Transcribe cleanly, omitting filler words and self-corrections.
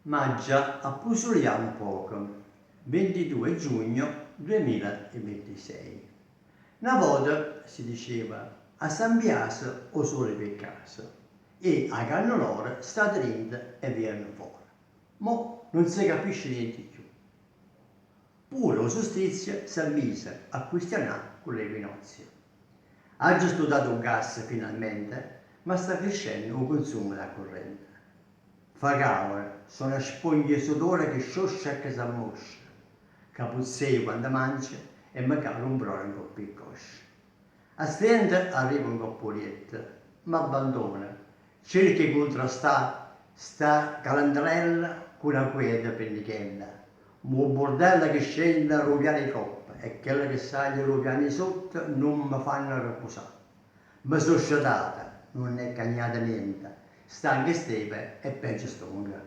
ma già appusuliamo un poco. 22 giugno 2026. Una volta si diceva a San Biasio o sole per caso e a Cannolore state dentro e viene fuori. Mo non si capisce niente più. Pure la giustizia si è messa a questionare con l'equinozio. Ha già studiato un gas finalmente, ma sta crescendo il consumo della corrente. Fa cavolo, sono spoglie sudore che scioscia e che si ammoscia. Capuzzei quando mangia e mi cala un brolo in coppa di coscia. A stento arriva un coppolietto, ma abbandona. Cerca di contrastare sta calandrella con una quieta pennichella. Un bordello che scende roviare i coppa e quella che sale roviare sotto non mi fanno riposare. Mi sono sciatata, non è cagnata niente, stanca e stepe e peggio stonga.